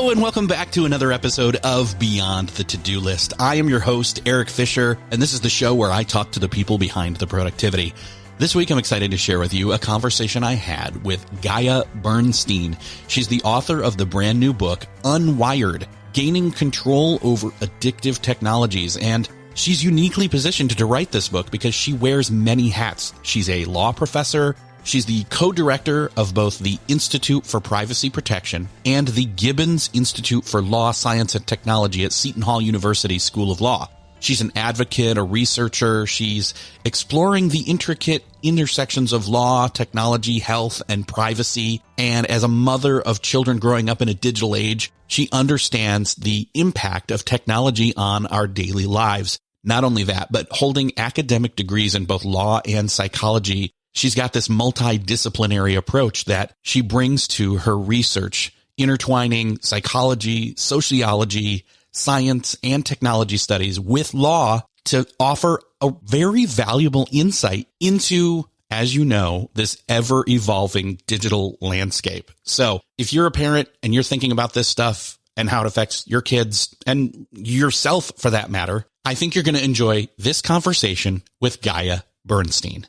Hello and welcome back to another episode of Beyond the To-Do List. I am your host, Erik Fisher, and this is the show where I talk to the people behind the productivity. This week, I'm excited to share with you a conversation I had with Gaia Bernstein. She's the author of the brand new book, Unwired, Gaining Control Over Addictive Technologies, and she's uniquely positioned to write this book because she wears many hats. She's a law professor. She's the co-director of both the Institute for Privacy Protection and the Gibbons Institute for Law, Science, and Technology at Seton Hall University School of Law. She's an advocate, a researcher. She's exploring the intricate intersections of law, technology, health, and privacy. And as a mother of children growing up in a digital age, she understands the impact of technology on our daily lives. Not only that, but holding academic degrees in both law and psychology, she's got this multidisciplinary approach that she brings to her research, intertwining psychology, sociology, science, and technology studies with law to offer a very valuable insight into, as you know, this ever-evolving digital landscape. So if you're a parent and you're thinking about this stuff and how it affects your kids and yourself for that matter, I think you're going to enjoy this conversation with Gaia Bernstein.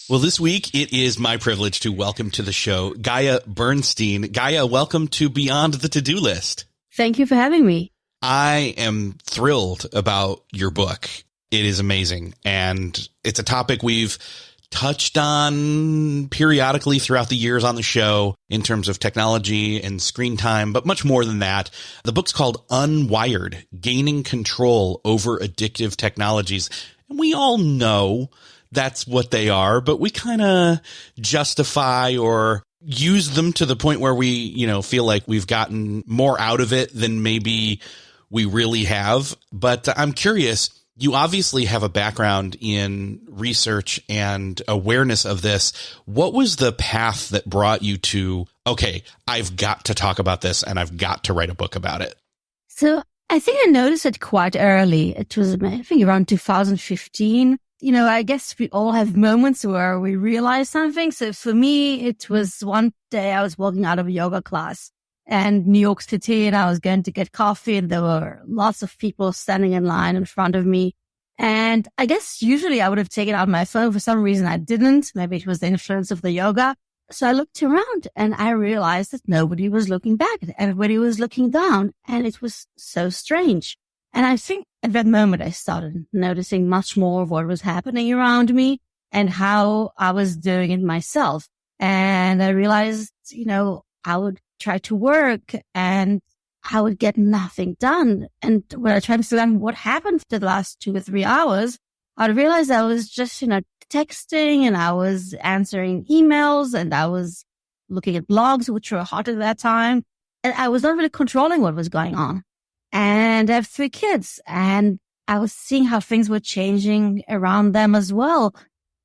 Well, this week, it is my privilege to welcome to the show Gaia Bernstein. Gaia, welcome to Beyond the To-Do List. Thank you for having me. I am thrilled about your book. It is amazing. And it's a topic we've touched on periodically throughout the years on the show in terms of technology and screen time, but much more than that. The book's called Unwired, Gaining Control Over Addictive Technologies. And we all know that's what they are, but we kind of justify or use them to the point where we, feel like we've gotten more out of it than maybe we really have. But I'm curious, you obviously have a background in research and awareness of this. What was the path that brought you to, okay, I've got to talk about this and I've got to write a book about it? So I think I noticed it quite early. It was, I think, around 2015. I guess we all have moments where we realize something. So for me, it was one day I was walking out of a yoga class in New York City and I was going to get coffee and there were lots of people standing in line in front of me. And I guess usually I would have taken out my phone. For some reason I didn't. Maybe it was the influence of the yoga. So I looked around and I realized that nobody was looking back. Everybody was looking down and it was so strange. And I think at that moment, I started noticing much more of what was happening around me and how I was doing it myself. And I realized, I would try to work and I would get nothing done. And when I tried to figure out what happened for the last 2 or 3 hours, I realized I was just, texting and I was answering emails and I was looking at blogs, which were hot at that time. And I was not really controlling what was going on. And I have 3 kids and I was seeing how things were changing around them as well.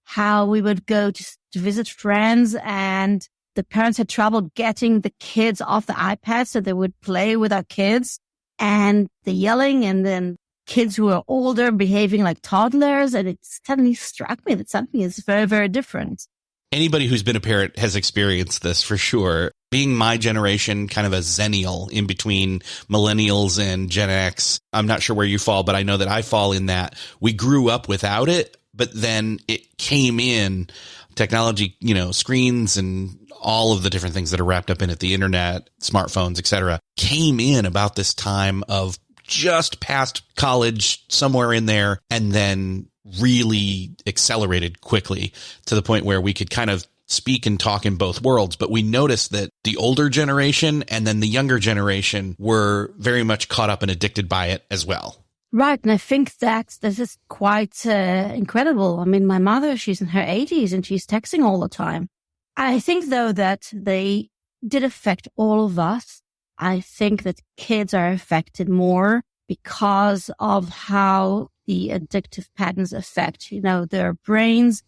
How we would go to visit friends and the parents had trouble getting the kids off the iPad so they would play with our kids and the yelling and then kids who are older behaving like toddlers. And it suddenly struck me that something is very, very different. Anybody who's been a parent has experienced this for sure. Being my generation, kind of a zennial in between millennials and Gen X. I'm not sure where you fall, but I know that I fall in that. We grew up without it, but then it came in technology, screens and all of the different things that are wrapped up in it, the internet, smartphones, etc., came in about this time of just past college, somewhere in there, and then really accelerated quickly to the point where we could kind of speak and talk in both worlds. But we noticed that the older generation and then the younger generation were very much caught up and addicted by it as well. Right. And I think that this is quite incredible. I mean, my mother, she's in her 80s and she's texting all the time. I think, though, that they did affect all of us. I think that kids are affected more because of how the addictive patterns affect, their brains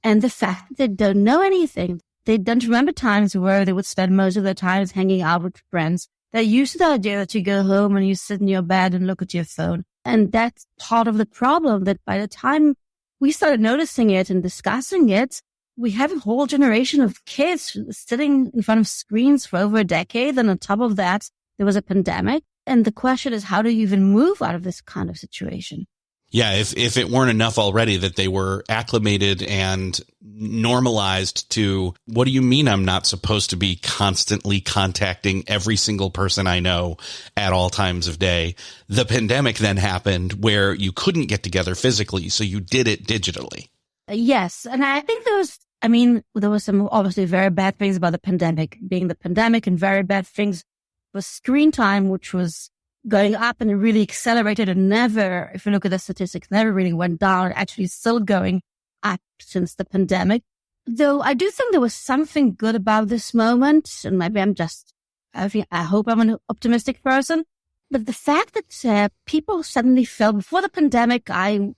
and the fact that they don't know anything. They don't remember times where they would spend most of their time hanging out with friends. They're used to the idea that you go home and you sit in your bed and look at your phone. And that's part of the problem, that by the time we started noticing it and discussing it, we have a whole generation of kids sitting in front of screens for over a decade. And on top of that, there was a pandemic. And the question is, how do you even move out of this kind of situation? Yeah, if it weren't enough already that they were acclimated and normalized to, what do you mean I'm not supposed to be constantly contacting every single person I know at all times of day? The pandemic then happened where you couldn't get together physically, so you did it digitally. Yes. And I think there was some obviously very bad things about the pandemic, being the pandemic, and very bad things was screen time, which was going up, and it really accelerated and never, if you look at the statistics, never really went down. Actually still going up since the pandemic. Though I do think there was something good about this moment, and maybe I hope I'm an optimistic person, but the fact that people suddenly felt, before the pandemic, I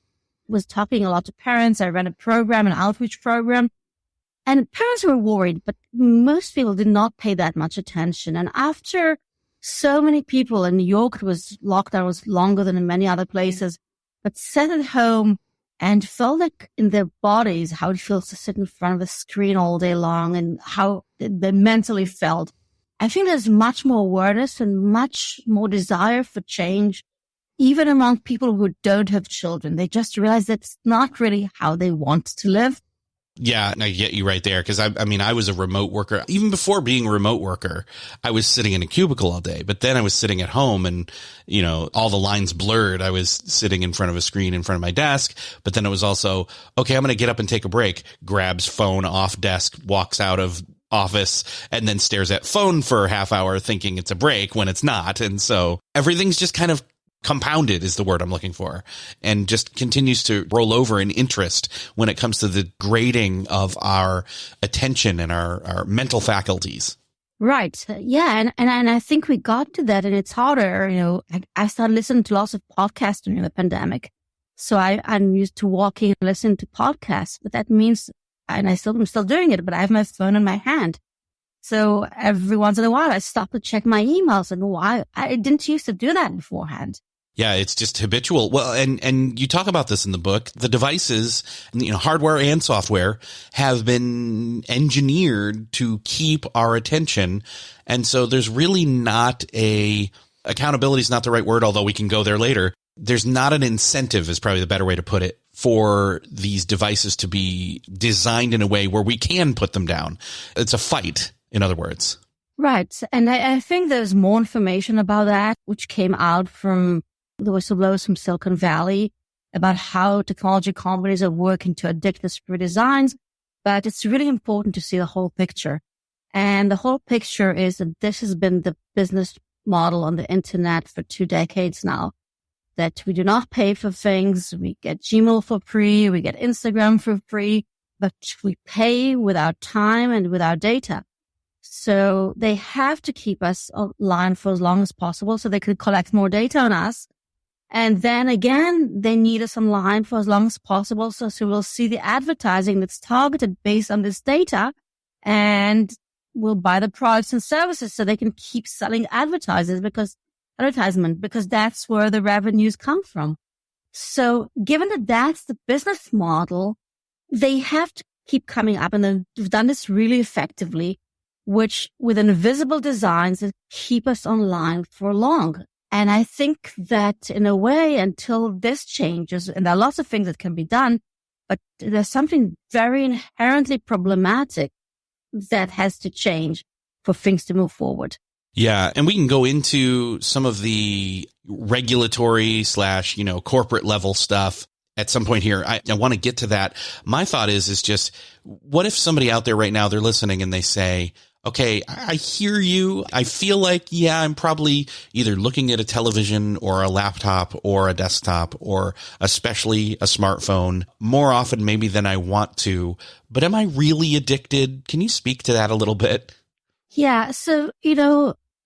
was talking a lot to parents. I ran an outreach program, and parents were worried, but most people did not pay that much attention. And after so many people in New York, lockdown was longer than in many other places, but sat at home and felt like in their bodies how it feels to sit in front of a screen all day long and how they mentally felt. I think there's much more awareness and much more desire for change, even among people who don't have children. They just realize that's not really how they want to live. Yeah, I get you right there. Because I was a remote worker. Even before being a remote worker, I was sitting in a cubicle all day. But then I was sitting at home and, all the lines blurred. I was sitting in front of a screen in front of my desk. But then it was also, okay, I'm going to get up and take a break. Grabs phone off desk, walks out of office, and then stares at phone for a half hour thinking it's a break when it's not. And so everything's just kind of compounded is the word I'm looking for, and just continues to roll over in interest when it comes to the grading of our attention and our mental faculties. Right. Yeah. And I think we got to that, and it's harder. I started listening to lots of podcasts during the pandemic. So I'm used to walking and listening to podcasts, but that means, and I'm still doing it, but I have my phone in my hand. So every once in a while I stop to check my emails, and why I didn't used to do that beforehand. Yeah, it's just habitual. Well, and you talk about this in the book. The devices, hardware and software, have been engineered to keep our attention. And so there's really not accountability is not the right word, although we can go there later. There's not an incentive, is probably the better way to put it, for these devices to be designed in a way where we can put them down. It's a fight, in other words. Right. And I think there's more information about that, which came out from the whistleblowers from Silicon Valley about how technology companies are working to addictive designs. But it's really important to see the whole picture. And the whole picture is that this has been the business model on the internet for 2 decades now, that we do not pay for things. We get Gmail for free. We get Instagram for free, but we pay with our time and with our data. So they have to keep us online for as long as possible so they could collect more data on us. And then again, they need us online for as long as possible. So we'll see the advertising that's targeted based on this data, and we'll buy the products and services so they can keep selling advertisement because that's where the revenues come from. So given that that's the business model, they have to keep coming up, and they've done this really effectively, which with invisible designs that keep us online for long. And I think that in a way, until this changes, and there are lots of things that can be done, but there's something very inherently problematic that has to change for things to move forward. Yeah. And we can go into some of the regulatory / corporate level stuff at some point here. I want to get to that. My thought is just, what if somebody out there right now, they're listening and they say, okay, I hear you. I feel like, I'm probably either looking at a television or a laptop or a desktop or especially a smartphone more often maybe than I want to. But am I really addicted? Can you speak to that a little bit? Yeah. So,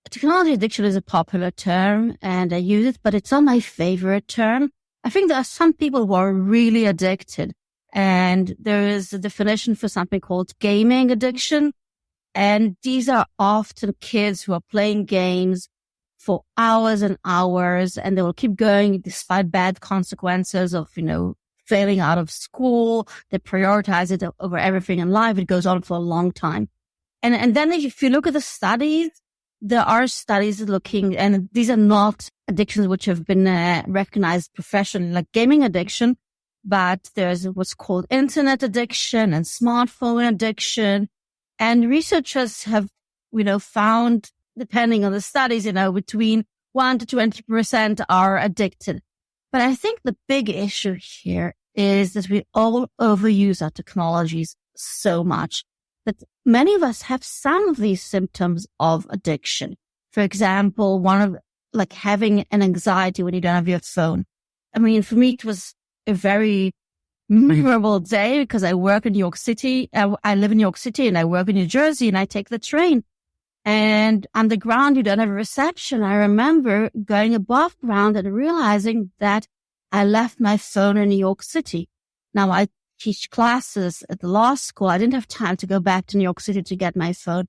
technology addiction is a popular term and I use it, but it's not my favorite term. I think there are some people who are really addicted, and there is a definition for something called gaming addiction. And these are often kids who are playing games for hours and hours, and they will keep going despite bad consequences of, failing out of school. They prioritize it over everything in life. It goes on for a long time. And then if you look at the studies, there are studies looking, and these are not addictions which have been recognized professionally, like gaming addiction, but there's what's called internet addiction and smartphone addiction. And researchers have, found, depending on the studies, between 1 to 20% are addicted. But I think the big issue here is that we all overuse our technologies so much that many of us have some of these symptoms of addiction. For example, one of like having an anxiety when you don't have your phone. I mean, for me, it was a very memorable day because I work in New York City. I live in New York City and I work in New Jersey, and I take the train. And underground, you don't have a reception. I remember going above ground and realizing that I left my phone in New York City. Now, I teach classes at the law school. I didn't have time to go back to New York City to get my phone.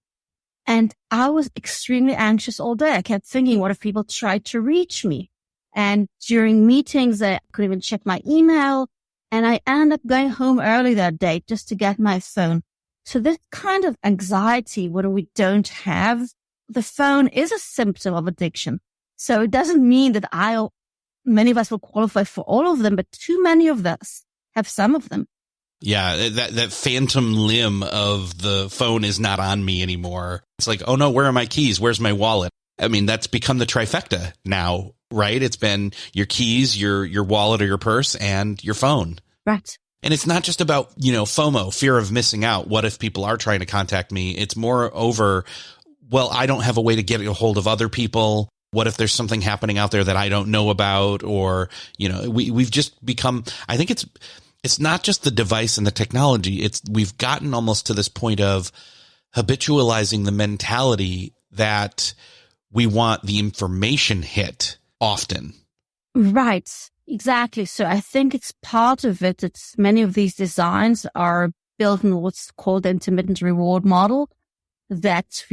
And I was extremely anxious all day. I kept thinking, what if people tried to reach me? And during meetings, I couldn't even check my email. And I ended up going home early that day just to get my phone. So this kind of anxiety, when we don't have the phone, is a symptom of addiction. So it doesn't mean that many of us will qualify for all of them, but too many of us have some of them. Yeah, that phantom limb of the phone is not on me anymore. It's like, oh no, where are my keys? Where's my wallet? I mean, that's become the trifecta now, right? It's been your keys, your wallet or your purse, and your phone. Right. And it's not just about, FOMO, fear of missing out. What if people are trying to contact me? It's more over, well, I don't have a way to get a hold of other people. What if there's something happening out there that I don't know about? Or, we've just become, I think it's not just the device and the technology. We've gotten almost to this point of habitualizing the mentality that we want the information hit often. Right. Exactly. So I think it's part of it. It's many of these designs are built in what's called the intermittent reward model, that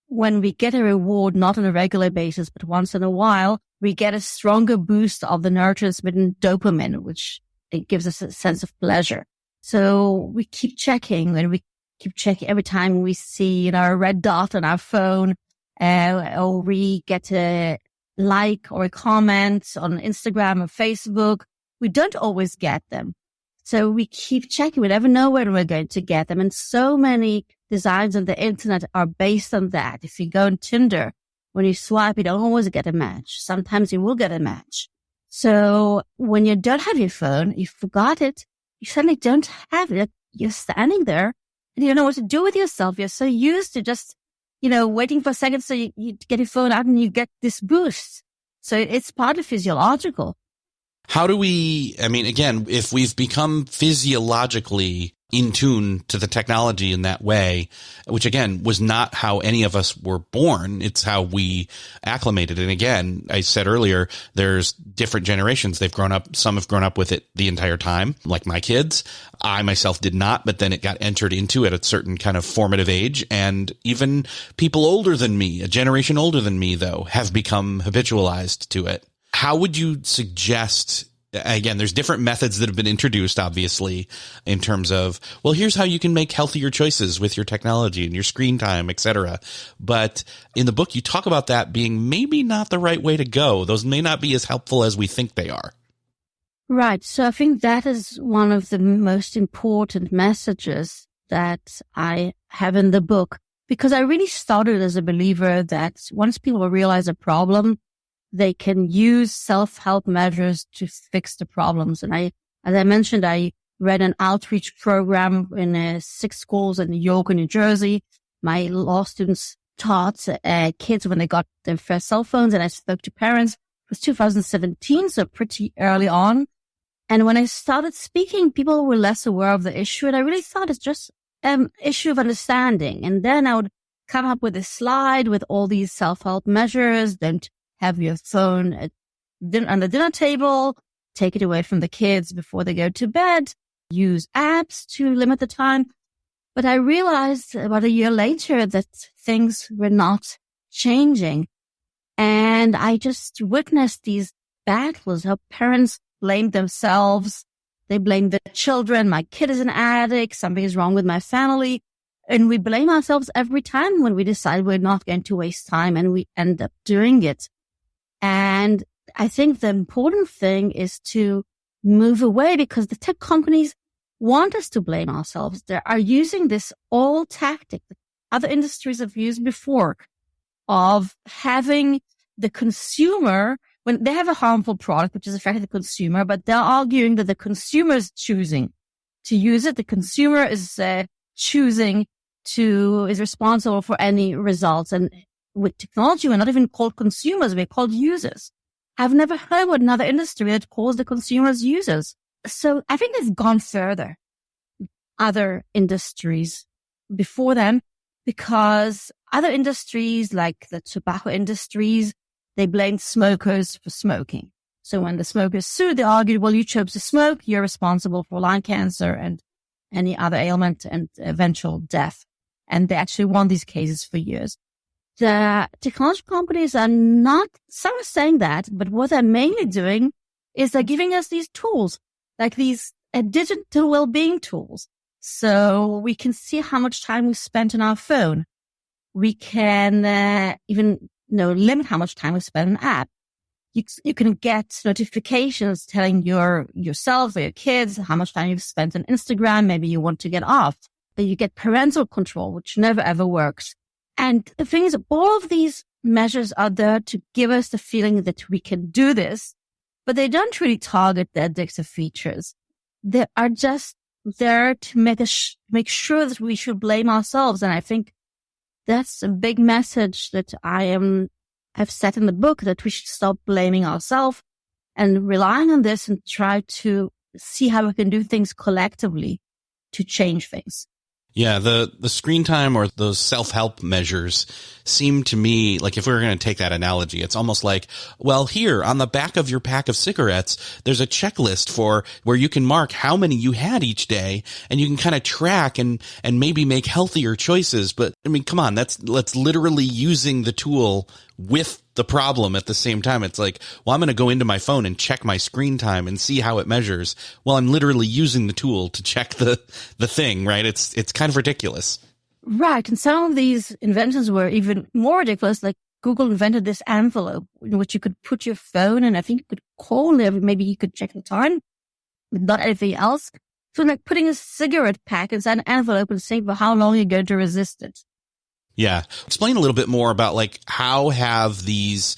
when we get a reward, not on a regular basis, but once in a while, we get a stronger boost of the neurotransmitter dopamine, which it gives us a sense of pleasure. So we keep checking, and we keep checking every time we see, a red dot on our phone, or we get a like or a comment on Instagram or Facebook. We don't always get them. So we keep checking. We never know when we're going to get them. And so many designs on the internet are based on that. If you go on Tinder, when you swipe, you don't always get a match. Sometimes you will get a match. So when you don't have your phone, you forgot it, you suddenly don't have it. You're standing there and you don't know what to do with yourself. You're so used to just, waiting for a second so you get your phone out and you get this boost. So it's partly physiological. How do we, again, if we've become physiologically in tune to the technology in that way, which again was not how any of us were born, it's how we acclimated. And again, I said earlier, there's different generations. Some have grown up with it the entire time, like my kids. I myself did not, but then it got entered into at a certain kind of formative age. And even people older than me, a generation older than me, though, have become habitualized to it. How would you suggest, again, there's different methods that have been introduced, obviously, in terms of, well, here's how you can make healthier choices with your technology and your screen time, et cetera. But in the book, you talk about that being maybe not the right way to go. Those may not be as helpful as we think they are. Right. So I think that is one of the most important messages that I have in the book, because I really started as a believer that once people realize a problem, they can use self-help measures to fix the problems. And as I mentioned, I ran an outreach program in 6 schools in New York and New Jersey. My law students taught kids when they got their first cell phones, and I spoke to parents. It was 2017, so pretty early on. And when I started speaking, people were less aware of the issue. And I really thought it's just an issue of understanding. And then I would come up with a slide with all these self-help measures. Don't have your phone on the dinner table, take it away from the kids before they go to bed, use apps to limit the time. But I realized about a year later that things were not changing. And I just witnessed these battles, how parents blamed themselves, They blame the children. My kid is an addict. Something is wrong with my family. And we blame ourselves every time when we decide we're not going to waste time, and we end up doing it. And I think the important thing is to move away, because the tech companies want us to blame ourselves. They are using this old tactic that other industries have used before of having the consumer, when they have a harmful product, which is affecting the consumer, but they're arguing that the consumer is choosing to use it. The consumer is is responsible for any results. And with technology, we're not even called consumers, we're called users. I've never heard of another industry that calls the consumers users. So I think they've gone further, other industries before them, because other industries like the tobacco industries, they blamed smokers for smoking. So when the smokers sued, they argued, well, you chose to smoke, you're responsible for lung cancer and any other ailment and eventual death. And they actually won these cases for years. The technology companies are not, some are saying that, but what they're mainly doing is they're giving us these tools, like these digital well-being tools. So we can see how much time we spent on our phone. We can even limit how much time we spend on an app. You can get notifications telling yourself or your kids how much time you've spent on Instagram. Maybe you want to get off. But you get parental control, which never ever works. And the thing is, all of these measures are there to give us the feeling that we can do this, but they don't really target the addictive features. They are just there to make sure that we should blame ourselves. And I think that's a big message that I've said in the book, that we should stop blaming ourselves and relying on this and try to see how we can do things collectively to change things. Yeah, the screen time or those self-help measures seem to me like, if we were going to take that analogy, it's almost like, well, here on the back of your pack of cigarettes, there's a checklist for where you can mark how many you had each day, and you can kind of track and maybe make healthier choices. But I mean, come on, that's literally using the tool with the problem at the same time. It's like, well, I'm going to go into my phone and check my screen time and see how it measures. Well, I'm literally using the tool to check the thing, right? It's kind of ridiculous. Right. And some of these inventions were even more ridiculous. Like Google invented this envelope in which you could put your phone, and I think you could call, maybe you could check the time, but not anything else. So like putting a cigarette pack inside an envelope and saying for how long you're going to resist it. Yeah. Explain a little bit more about like, how have these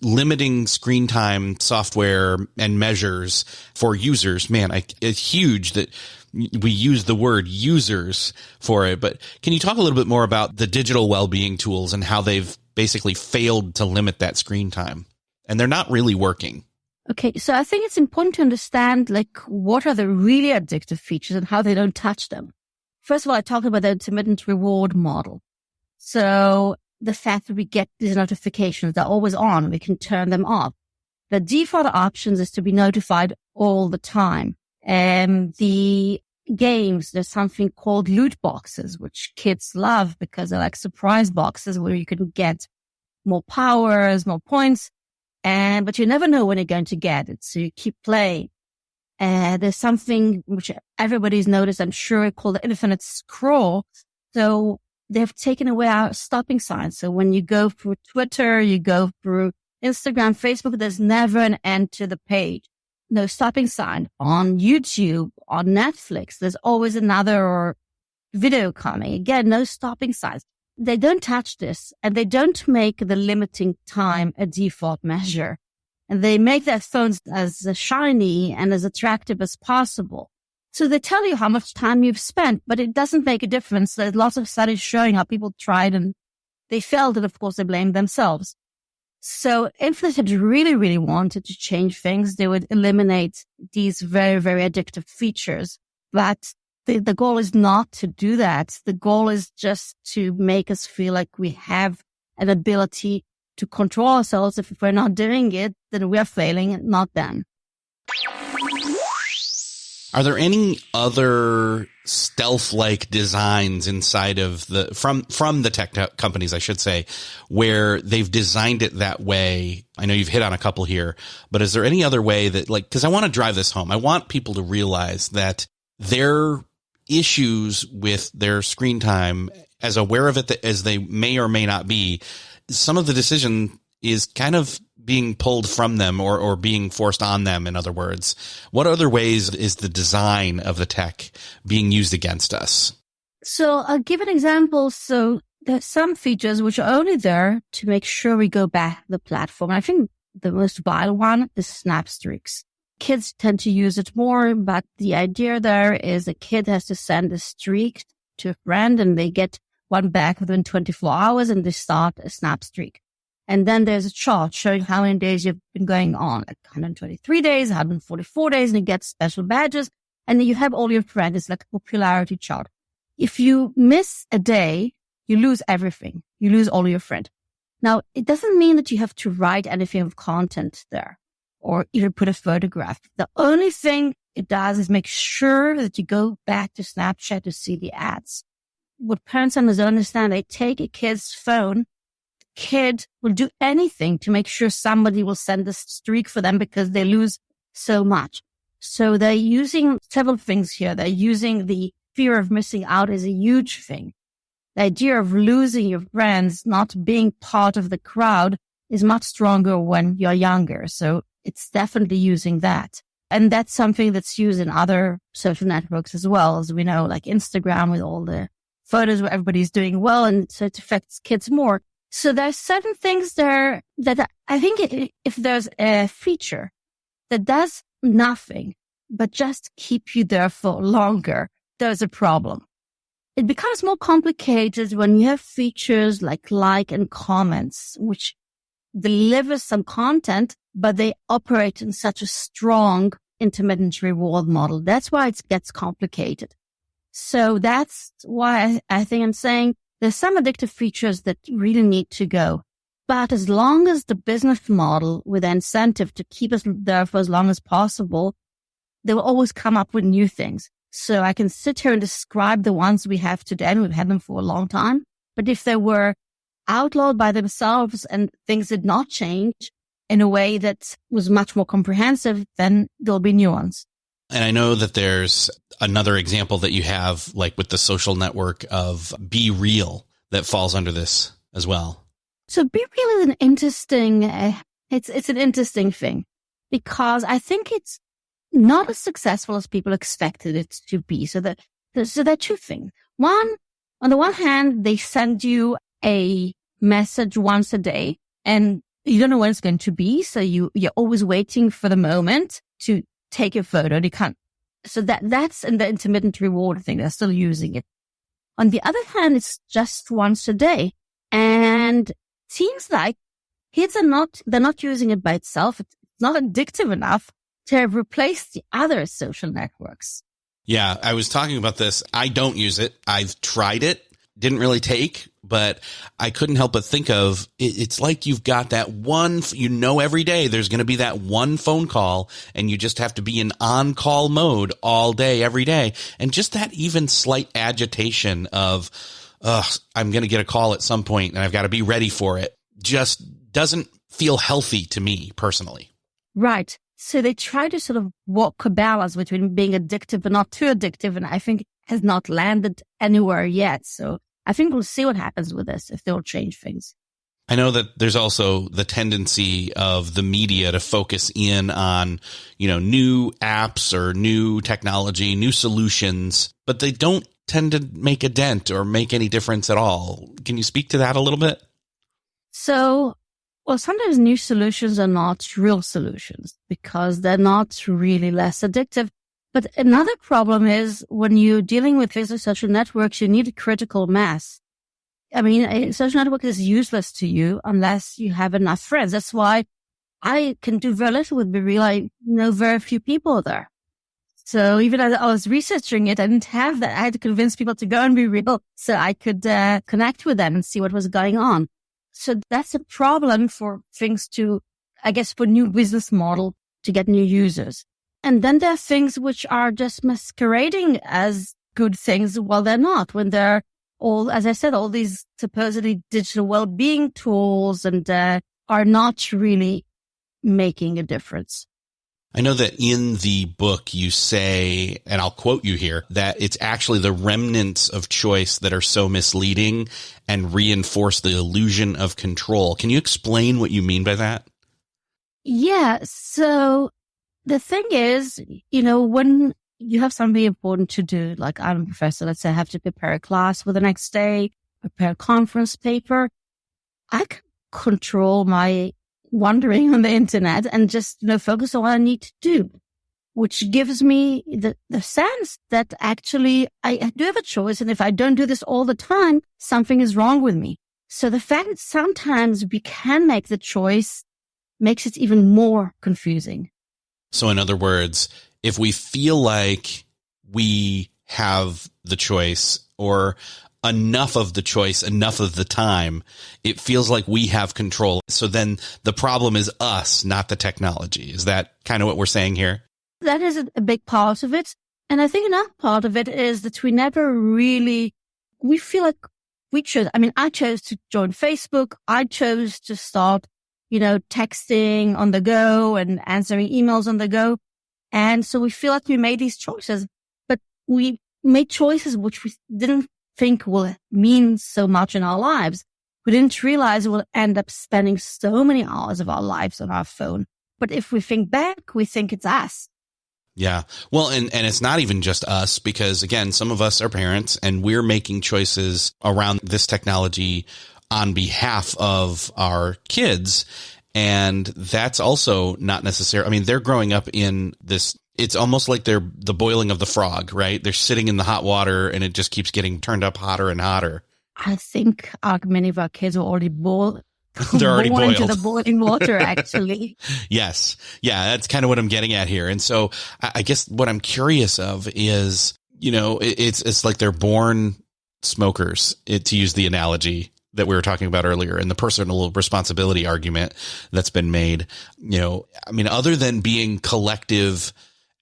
limiting screen time software and measures for users, man, it's huge that we use the word users for it, but can you talk a little bit more about the digital well-being tools and how they've basically failed to limit that screen time, and they're not really working? Okay. So I think it's important to understand like what are the really addictive features and how they don't touch them. First of all, I talked about the intermittent reward model. So the fact that we get these notifications, they're always on, we can turn them off. The default options is to be notified all the time. And the games, there's something called loot boxes, which kids love because they're like surprise boxes where you can get more powers, more points, but you never know when you're going to get it. So you keep playing. There's something which everybody's noticed, I'm sure, called the infinite scroll. So they've taken away our stopping signs. So when you go through Twitter, you go through Instagram, Facebook, there's never an end to the page. No stopping sign. On YouTube, on Netflix, there's always another video coming. Again, no stopping signs. They don't touch this, and they don't make the limiting time a default measure. And they make their phones as shiny and as attractive as possible. So they tell you how much time you've spent, but it doesn't make a difference. There's lots of studies showing how people tried and they failed, and of course they blamed themselves. So if they had really, really wanted to change things, they would eliminate these very, very addictive features. But the goal is not to do that. The goal is just to make us feel like we have an ability to control ourselves. If we're not doing it, then we're failing, not them. Are there any other stealth-like designs inside of from the tech companies, I should say, where they've designed it that way? I know you've hit on a couple here, but is there any other way that, like, because I want to drive this home. I want people to realize that their issues with their screen time, as aware of it as they may or may not be, some of the decision is kind of being pulled from them or being forced on them. In other words, what other ways is the design of the tech being used against us? So I'll give an example. So there's some features which are only there to make sure we go back to the platform. I think the most vital one is snap streaks. Kids tend to use it more, but the idea there is a kid has to send a streak to a friend and they get one back within 24 hours and they start a snap streak. And then there's a chart showing how many days you've been going on, like 123 days, 144 days, and you get special badges. And then you have all your friends. It's like a popularity chart. If you miss a day, you lose everything. You lose all your friends. Now, it doesn't mean that you have to write anything of content there or even put a photograph. The only thing it does is make sure that you go back to Snapchat to see the ads. What parents don't understand, they take a kid's phone, kid will do anything to make sure somebody will send this streak for them because they lose so much. So they're using several things here. They're using the fear of missing out as a huge thing. The idea of losing your friends, not being part of the crowd, is much stronger when you're younger. So it's definitely using that. And that's something that's used in other social networks as well, as we know, like Instagram with all the photos where everybody's doing well, and so it affects kids more. So there's certain things there that I think if there's a feature that does nothing but just keep you there for longer, there's a problem. It becomes more complicated when you have features like and comments, which deliver some content, but they operate in such a strong intermittent reward model. That's why it gets complicated. So that's why I think I'm saying there's some addictive features that really need to go. But as long as the business model with incentive to keep us there for as long as possible, they will always come up with new things. So I can sit here and describe the ones we have today, and we've had them for a long time. But if they were outlawed by themselves and things did not change in a way that was much more comprehensive, then there'll be new ones. And I know that there's another example that you have, like with the social network of Be Real, that falls under this as well. So Be Real is an interesting, it's an interesting thing because I think it's not as successful as people expected it to be. So there are two things. One, on the one hand, they send you a message once a day and you don't know when it's going to be. So you're always waiting for the moment to take a photo. They can't. So that's in the intermittent reward thing. They're still using it. On the other hand, it's just once a day. And it seems like kids they're not using it by itself. It's not addictive enough to have replaced the other social networks. Yeah, I was talking about this. I don't use it. I've tried it. Didn't really take, but I couldn't help but think of it's like you've got that one, every day there's going to be that one phone call and you just have to be in on-call mode all day, every day. And just that even slight agitation of, I'm going to get a call at some point and I've got to be ready for it, just doesn't feel healthy to me personally. Right. So they try to sort of walk a balance between being addictive but not too addictive. And I think has not landed anywhere yet. So I think we'll see what happens with this, if they'll change things. I know that there's also the tendency of the media to focus in on, new apps or new technology, new solutions, but they don't tend to make a dent or make any difference at all. Can you speak to that a little bit? So, sometimes new solutions are not real solutions because they're not really less addictive. But another problem is when you're dealing with these social networks, you need a critical mass. I mean, a social network is useless to you unless you have enough friends. That's why I can do very little with Be Real. I know very few people there. So even as I was researching it, I didn't have that. I had to convince people to go and Be Real so I could connect with them and see what was going on. So that's a problem for things to, I guess, for new business model to get new users. And then there are things which are just masquerading as good things while they're not, when they're all, as I said, all these supposedly digital well-being tools and are not really making a difference. I know that in the book you say, and I'll quote you here, that it's actually the remnants of choice that are so misleading and reinforce the illusion of control. Can you explain what you mean by that? Yeah. So the thing is, when you have something important to do, like I'm a professor, let's say I have to prepare a class for the next day, prepare a conference paper, I can control my wandering on the internet and just, focus on what I need to do, which gives me the sense that actually I do have a choice. And if I don't do this all the time, something is wrong with me. So the fact that sometimes we can make the choice makes it even more confusing. So in other words, if we feel like we have the choice or enough of the choice, enough of the time, it feels like we have control. So then the problem is us, not the technology. Is that kind of what we're saying here? That is a big part of it. And I think another part of it is that we feel like we chose. I mean, I chose to join Facebook. I chose to start, texting on the go and answering emails on the go. And so we feel like we made these choices, but we made choices which we didn't think will mean so much in our lives. We didn't realize we'll end up spending so many hours of our lives on our phone. But if we think back, we think it's us. Yeah. Well, and it's not even just us, because again, some of us are parents and we're making choices around this technology on behalf of our kids. And that's also not necessary. I mean, they're growing up in this. It's almost like they're the boiling of the frog, right? They're sitting in the hot water and it just keeps getting turned up hotter and hotter. I think many of our kids are already They're already boiled into the boiling water, actually. Yes. Yeah, that's kind of what I'm getting at here. And so I guess what I'm curious of is, it's like they're born smokers, to use the analogy that we were talking about earlier, and the personal responsibility argument that's been made. Other than being collective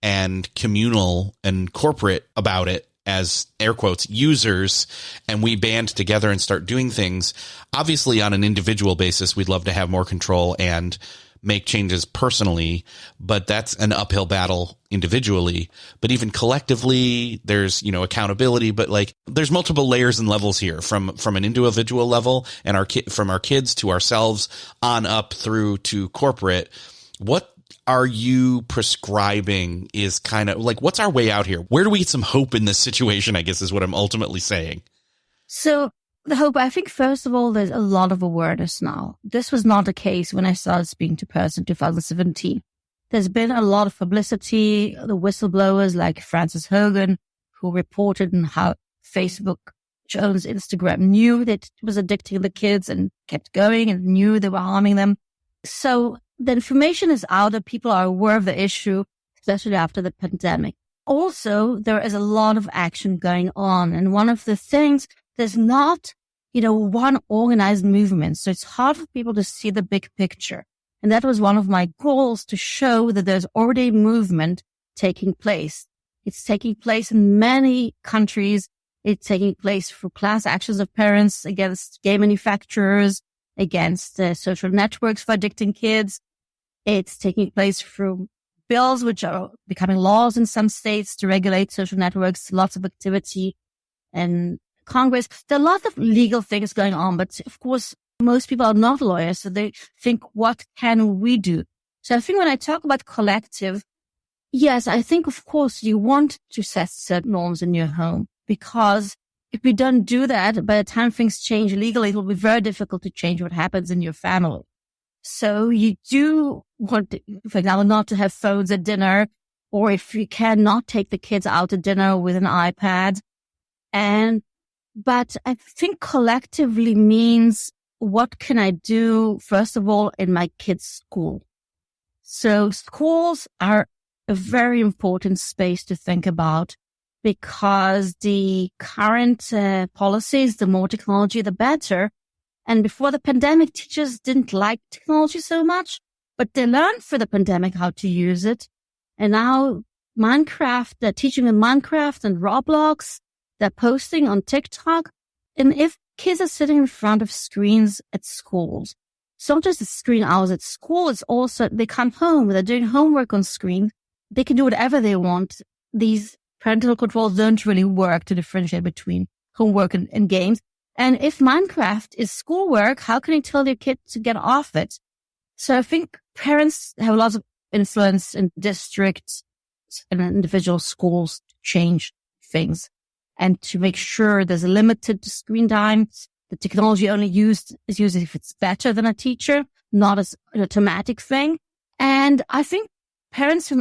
and communal and corporate about it as air quotes users, and we band together and start doing things, obviously on an individual basis, we'd love to have more control and make changes personally, but that's an uphill battle individually. But even collectively, there's, accountability, but like there's multiple layers and levels here from an individual level and from our kids to ourselves on up through to corporate. What are you prescribing is kind of like, what's our way out here? Where do we get some hope in this situation, I guess is what I'm ultimately saying. So the hope, I think, first of all, there's a lot of awareness now. This was not the case when I started speaking to Paris in 2017. There's been a lot of publicity, the whistleblowers like Frances Hogan, who reported on how Facebook owns Instagram, knew that it was addicting the kids and kept going and knew they were harming them. So the information is out that people are aware of the issue, especially after the pandemic. Also, there is a lot of action going on. And one of the things, there's not, one organized movement. So it's hard for people to see the big picture. And that was one of my goals, to show that there's already a movement taking place. It's taking place in many countries. It's taking place through class actions of parents against game manufacturers, against social networks for addicting kids. It's taking place through bills, which are becoming laws in some states to regulate social networks, lots of activity in Congress. There are a lot of legal things going on, but of course, most people are not lawyers, so they think, what can we do? So I think when I talk about collective, yes, I think, of course, you want to set certain norms in your home, because if we don't do that, by the time things change legally, it will be very difficult to change what happens in your family. So you do want, for example, not to have phones at dinner, or if you cannot take the kids out to dinner with an iPad. But I think collectively means, what can I do, first of all, in my kids' school? So schools are a very important space to think about, because the current policies, the more technology, the better. And before the pandemic, teachers didn't like technology so much, but they learned for the pandemic how to use it. And now Minecraft, they're teaching in Minecraft and Roblox, they're posting on TikTok. And if kids are sitting in front of screens at schools, it's not just the screen hours at school, it's also they come home, they're doing homework on screen. They can do whatever they want. These parental controls don't really work to differentiate between homework and games. And if Minecraft is schoolwork, how can you tell your kid to get off it? So I think parents have lots of influence in districts and individual schools to change things and to make sure there's a limited screen time. The technology only is used if it's better than a teacher, not as an automatic thing. And I think parents,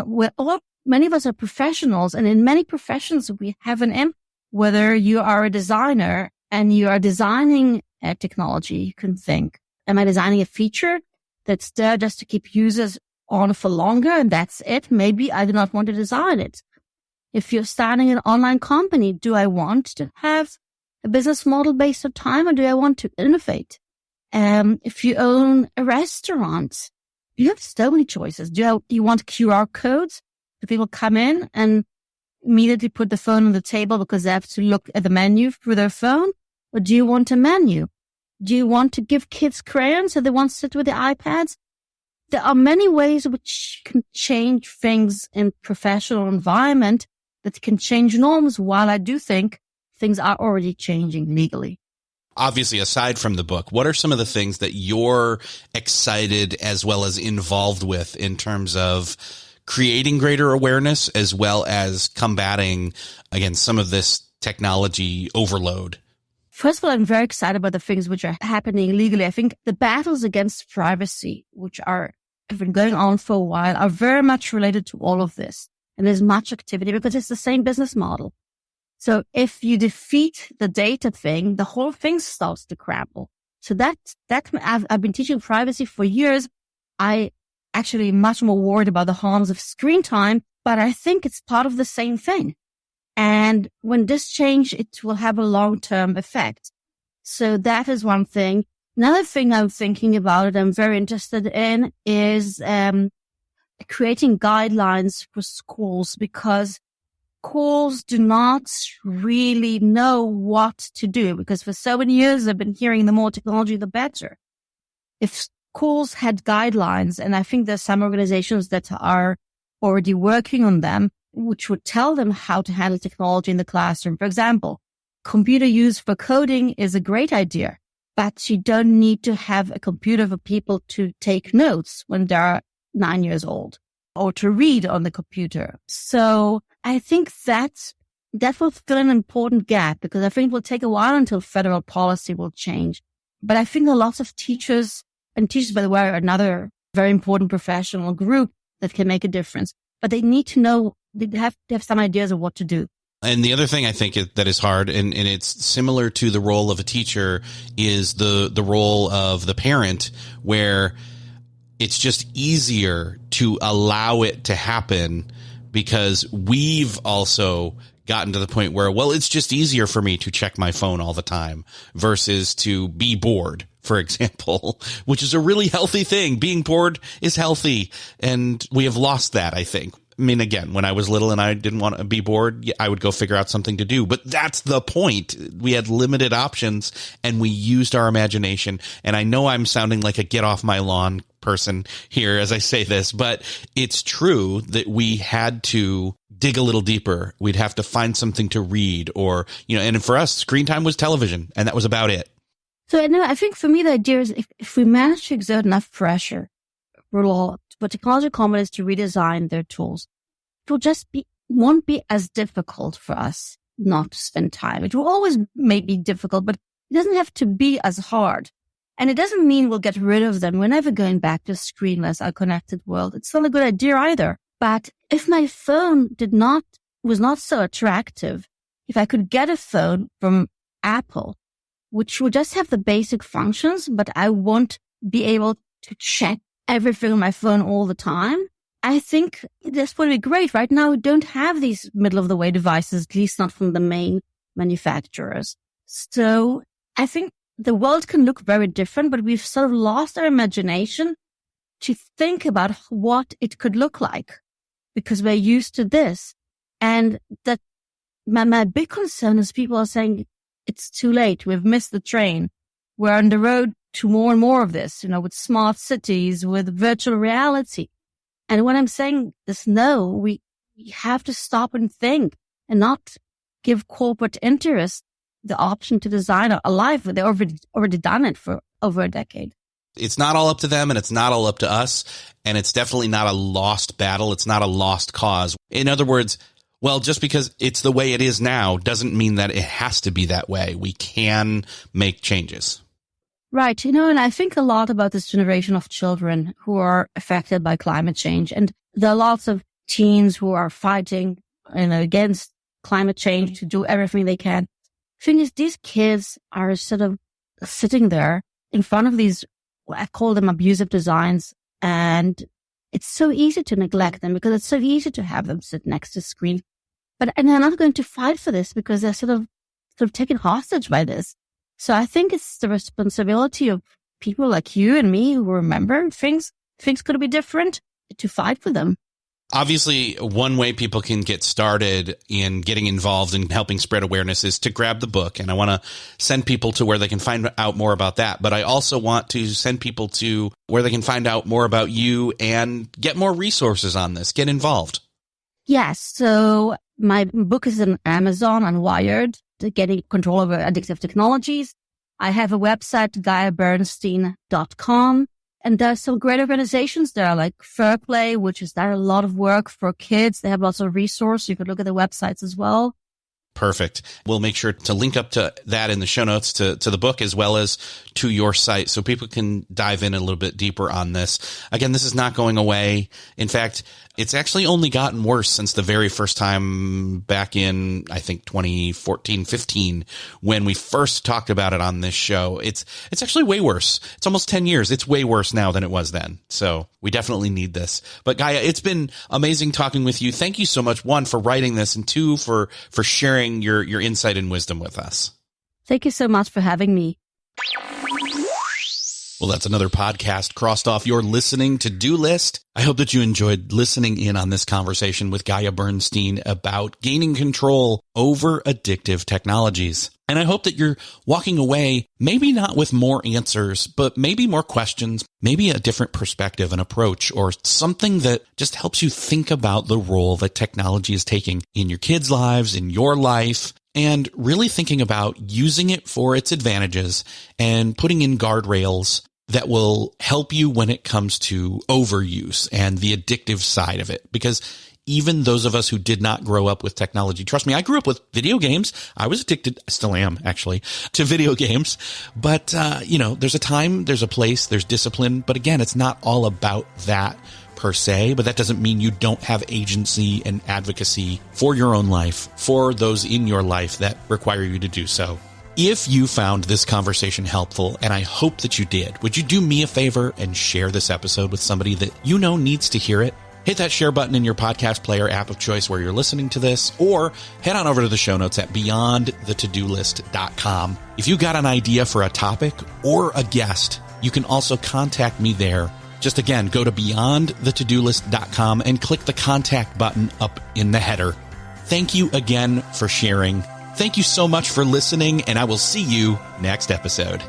many of us are professionals, and in many professions we have an impact. Whether you are a designer and you are designing a technology, you can think, am I designing a feature that's there just to keep users on for longer and that's it? Maybe I do not want to design it. If you're starting an online company, do I want to have a business model based on time, or do I want to innovate? If you own a restaurant, you have so many choices. Do you want QR codes? Do people come in and immediately put the phone on the table because they have to look at the menu through their phone? Or do you want a menu? Do you want to give kids crayons so they want to sit with the iPads? There are many ways which can change things in professional environment that can change norms, while I do think things are already changing legally. Obviously, aside from the book, what are some of the things that you're excited as well as involved with in terms of creating greater awareness as well as combating, again, some of this technology overload? First of all, I'm very excited about the things which are happening legally. I think the battles against privacy, which have been going on for a while, are very much related to all of this. And there's much activity because it's the same business model. So if you defeat the data thing, the whole thing starts to crumble. So I've been teaching privacy for years. I actually much more worried about the harms of screen time, but I think it's part of the same thing. And when this change, it will have a long-term effect. So that is one thing. Another thing I'm thinking about and I'm very interested in is creating guidelines for schools, because schools do not really know what to do, because for so many years they've been hearing the more technology, the better. If schools had guidelines, and I think there's some organizations that are already working on them, which would tell them how to handle technology in the classroom. For example, computer use for coding is a great idea, but you don't need to have a computer for people to take notes when they're 9 years old or to read on the computer. So I think that will fill an important gap, because I think it will take a while until federal policy will change. But I think a lot of teachers, and teachers, by the way, are another very important professional group that can make a difference. But they need to know, they have to have some ideas of what to do. And the other thing I think that is hard, and it's similar to the role of a teacher, is the role of the parent, where it's just easier to allow it to happen because we've also gotten to the point where, well, it's just easier for me to check my phone all the time versus to be bored, for example, which is a really healthy thing. Being bored is healthy. And we have lost that, I think. I mean, again, when I was little and I didn't want to be bored, I would go figure out something to do. But that's the point. We had limited options and we used our imagination. And I know I'm sounding like a get off my lawn person here as I say this, but it's true that we had to dig a little deeper. We'd have to find something to read, or, and for us, screen time was television, and that was about it. So I think for me, the idea is if we manage to exert enough pressure for technology companies to redesign their tools, it will won't be as difficult for us not to spend time. It will always may be difficult, but it doesn't have to be as hard. And it doesn't mean we'll get rid of them. We're never going back to a screenless, unconnected world. It's not a good idea either. But if my phone was not so attractive, if I could get a phone from Apple, which would just have the basic functions, but I won't be able to check everything on my phone all the time, I think this would be great. Right now, we don't have these middle-of-the-way devices, at least not from the main manufacturers. So I think the world can look very different, but we've sort of lost our imagination to think about what it could look like. because we're used to this. And that my big concern is people are saying it's too late. We've missed the train. We're on the road to more and more of this, with smart cities, with virtual reality. And when I'm saying this, no, we have to stop and think and not give corporate interests the option to design a life. They've already done it for over a decade. It's not all up to them and it's not all up to us. And it's definitely not a lost battle. It's not a lost cause. In other words, well, just because it's the way it is now doesn't mean that it has to be that way. We can make changes. Right. And I think a lot about this generation of children who are affected by climate change. And there are lots of teens who are fighting against climate change to do everything they can. The thing is, these kids are sort of sitting there in front of these, I call them abusive designs. And it's so easy to neglect them because it's so easy to have them sit next to the screen. And they're not going to fight for this because they're sort of taken hostage by this. So I think it's the responsibility of people like you and me who remember things could be different, to fight for them. Obviously, one way people can get started in getting involved in helping spread awareness is to grab the book. And I want to send people to where they can find out more about that. But I also want to send people to where they can find out more about you and get more resources on this, get involved. Yes. So my book is on Amazon and Wired, Getting Control Over Addictive Technologies. I have a website, GaiaBernstein.com. And there's some great organizations there, like Fair Play, which is there a lot of work for kids. They have lots of resources. You could look at the websites as well. Perfect. We'll make sure to link up to that in the show notes to the book as well as to your site so people can dive in a little bit deeper on this. Again, this is not going away. In fact, it's actually only gotten worse since the very first time back in, I think, 2014, 15, when we first talked about it on this show. It's actually way worse. It's almost 10 years. It's way worse now than it was then. So we definitely need this. But Gaia, it's been amazing talking with you. Thank you so much, one, for writing this, and two, for sharing your insight and wisdom with us. Thank you so much for having me. Well, that's another podcast crossed off your listening to-do list. I hope that you enjoyed listening in on this conversation with Gaia Bernstein about gaining control over addictive technologies. And I hope that you're walking away, maybe not with more answers, but maybe more questions, maybe a different perspective and approach, or something that just helps you think about the role that technology is taking in your kids' lives, in your life, and really thinking about using it for its advantages and putting in guardrails that will help you when it comes to overuse and the addictive side of it. Because even those of us who did not grow up with technology, trust me, I grew up with video games. I was addicted, still am actually, to video games. But, there's a time, there's a place, there's discipline. But again, it's not all about that per se, but that doesn't mean you don't have agency and advocacy for your own life, for those in your life that require you to do so. If you found this conversation helpful, and I hope that you did, would you do me a favor and share this episode with somebody that you know needs to hear it? Hit that share button in your podcast player app of choice where you're listening to this, or head on over to the show notes at beyondthetodolist.com. If you got an idea for a topic or a guest, you can also contact me there. Just again, go to beyondthetodolist.com and click the contact button up in the header. Thank you again for sharing. Thank you so much for listening, and I will see you next episode.